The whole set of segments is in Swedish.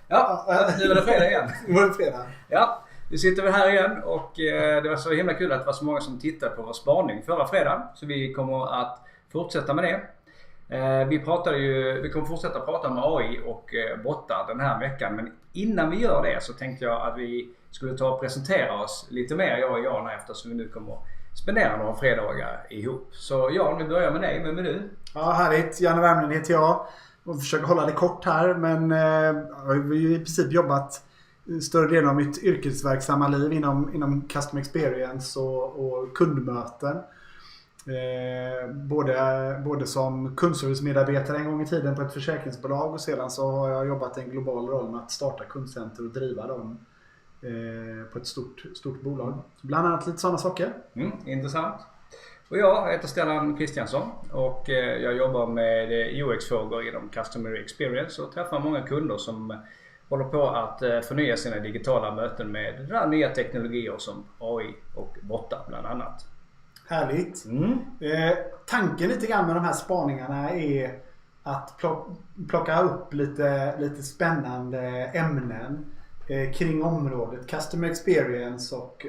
Ja, nu var det fredag igen. Nu var det fredag. Ja, nu sitter vi här igen och det var så himla kul att det var så många som tittade på vår spaning förra fredagen. Så vi kommer att fortsätta med det. Vi kommer fortsätta prata om AI och bottar den här veckan. Men innan vi gör det så tänkte jag att vi skulle ta och presentera oss lite mer, jag och Jan, eftersom vi nu kommer spendera några fredagar ihop. Så Jan, vi börjar med dig. Vem är du? Ja, härligt. Janne Wärmlund heter jag. Och försöker hålla det kort här, men jag har ju i princip jobbat större delen av mitt yrkesverksamma liv inom Customer Experience och kundmöten. Både som kundservice-medarbetare en gång i tiden på ett försäkringsbolag, och sedan så har jag jobbat en global roll med att starta kundcenter och driva dem på ett stort bolag. Bland annat lite sådana saker. Intressant. Och jag heter Stellan Kristiansson och jag jobbar med UX-frågor inom Customer Experience och träffar många kunder som håller på att förnya sina digitala möten med nya teknologier som AI och bottar bland annat. Härligt. Tanken lite grann med de här spaningarna är att plocka upp lite spännande ämnen kring området Customer Experience och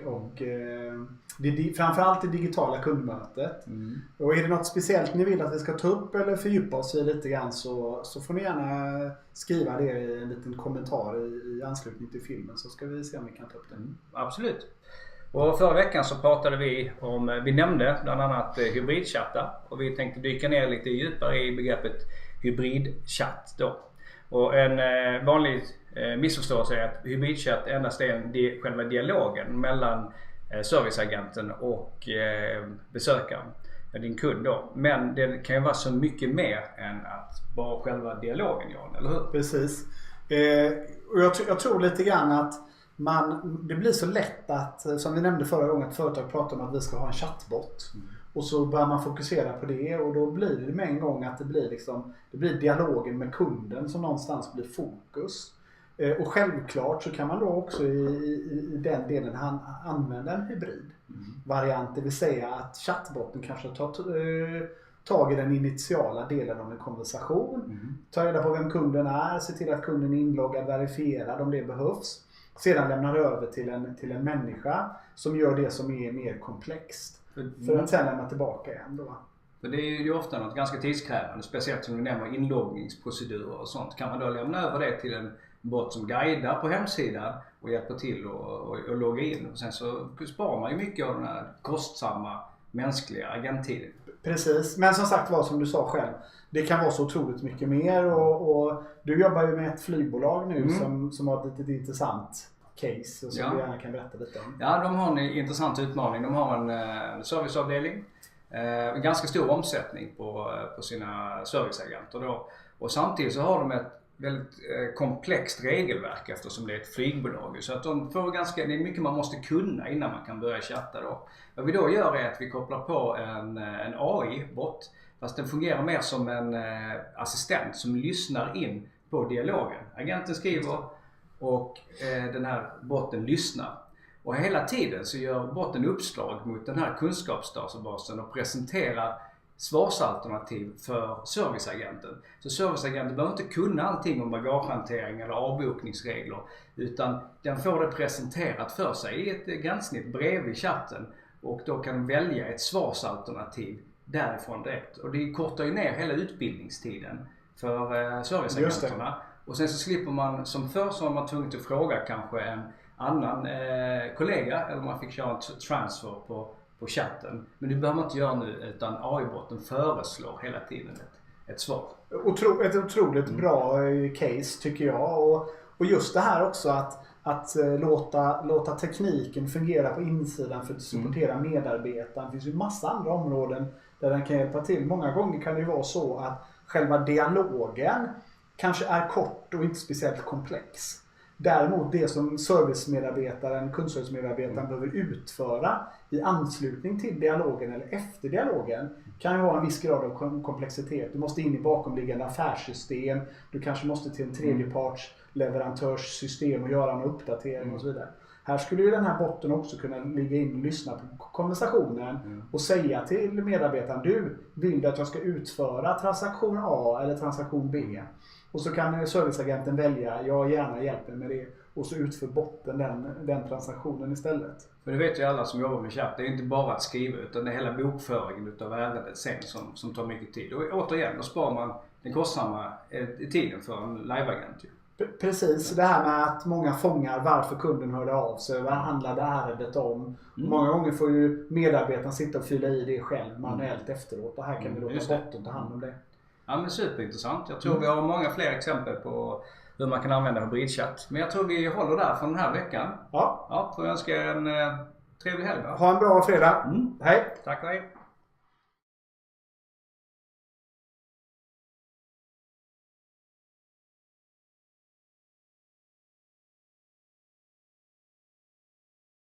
framförallt det digitala kundmötet. Och är det något speciellt ni vill att vi ska ta upp eller fördjupa oss i lite grann, så får ni gärna skriva det i en liten kommentar i anslutning till filmen, så ska vi se om vi kan ta upp den. Absolut. Och förra veckan så pratade vi nämnde bland annat hybridchatta, och vi tänkte dyka ner lite djupare i begreppet hybridchatt då. Och en vanlig missförståelse är att hybridchatt endast är själva dialogen mellan serviceagenten och besökaren, din kund då. Men det kan ju vara så mycket mer än att bara själva dialogen, Jan, eller hur? Precis. Och jag tror lite grann att det blir så lätt att, som vi nämnde förra gången, att företag pratar om att vi ska ha en chattbot. Och så börjar man fokusera på det, och då blir det med en gång att det blir dialogen med kunden som någonstans blir fokus. Och självklart så kan man då också i den delen använda en hybrid-variant. Det vill säga att chattbotten kanske tar tag i den initiala delen av en konversation. Ta reda på vem kunden är, se till att kunden är inloggad, verifierad om det behövs. Sedan lämnar över till en människa som gör det som är mer komplext. För att sen lämna tillbaka igen då. För det är ju ofta något ganska tidskrävande, speciellt som du nämner inloggningsprocedurer och sånt. Kan man då lämna över det till en bot som guidar på hemsidan och hjälper till och logga in. Och sen så sparar man ju mycket av den här kostsamma mänskliga agenttiden. Precis, men som sagt var, som du sa själv, det kan vara så otroligt mycket mer, och du jobbar ju med ett flygbolag nu som har ett intressant case, och som vi gärna kan berätta lite om. Ja, de har en intressant utmaning. De har en serviceavdelning, en ganska stor omsättning på sina serviceagenter då. Och samtidigt så har de ett väldigt komplext regelverk eftersom det är ett flygbolag. Så att det är mycket man måste kunna innan man kan börja chatta då. Vad vi då gör är att vi kopplar på en AI-bot, fast den fungerar mer som en assistent som lyssnar in på dialogen. Agenten skriver och den här botten lyssnar. Och hela tiden så gör botten uppslag mot den här kunskapsdatabasen och presenterar svarsalternativ för serviceagenten. Så serviceagenten behöver inte kunna allting om bagagehantering eller avbokningsregler, utan den får det presenterat för sig i ett gränssnitt bredvid chatten, och då kan den välja ett svarsalternativ därifrån direkt. Och det kortar ju ner hela utbildningstiden för serviceagenterna. Och sen så slipper man, som förr så var man tvungen att fråga kanske en annan kollega, eller man fick köra en transfer på chatten. Men det behöver man inte göra nu, utan AI-botten föreslår hela tiden ett svar. Ett otroligt bra case tycker jag. Och just det här också att låta tekniken fungera på insidan för att supportera medarbetaren. Det finns ju massa andra områden där den kan hjälpa till. Många gånger kan det ju vara så att själva dialogen kanske är kort och inte speciellt komplex. Däremot det som kundservice-medarbetaren behöver utföra i anslutning till dialogen eller efter dialogen kan ju ha en viss grad av komplexitet. Du måste in i bakomliggande affärssystem, du kanske måste till en tredjeparts leverantörssystem och göra en uppdatering och så vidare. Här skulle ju den här botten också kunna ligga in och lyssna på konversationen och säga till medarbetaren, du vill att jag ska utföra transaktion A eller transaktion B. Och så kan serviceagenten välja, jag gärna hjälper med det. Och så utför botten den transaktionen istället. För det vet ju alla som jobbar med chatt, det är inte bara att skriva utan det är hela bokföringen utav ärendet sen som tar mycket tid. Och återigen, då sparar man den kostsamma tiden för en liveagent. Precis, det här med att många fångar varför kunden hörde av sig, vad handlade ärendet om. Många gånger får ju medarbetaren sitta och fylla i det själv manuellt efteråt och här kan vi låta botten ta hand om det. Ja, men superintressant. Jag tror vi har många fler exempel på hur man kan använda hybridchatt. Men jag tror vi håller där för den här veckan. Ja. Får jag önska er en trevlig helg. Ha en bra fredag. Hej. Tack och hej.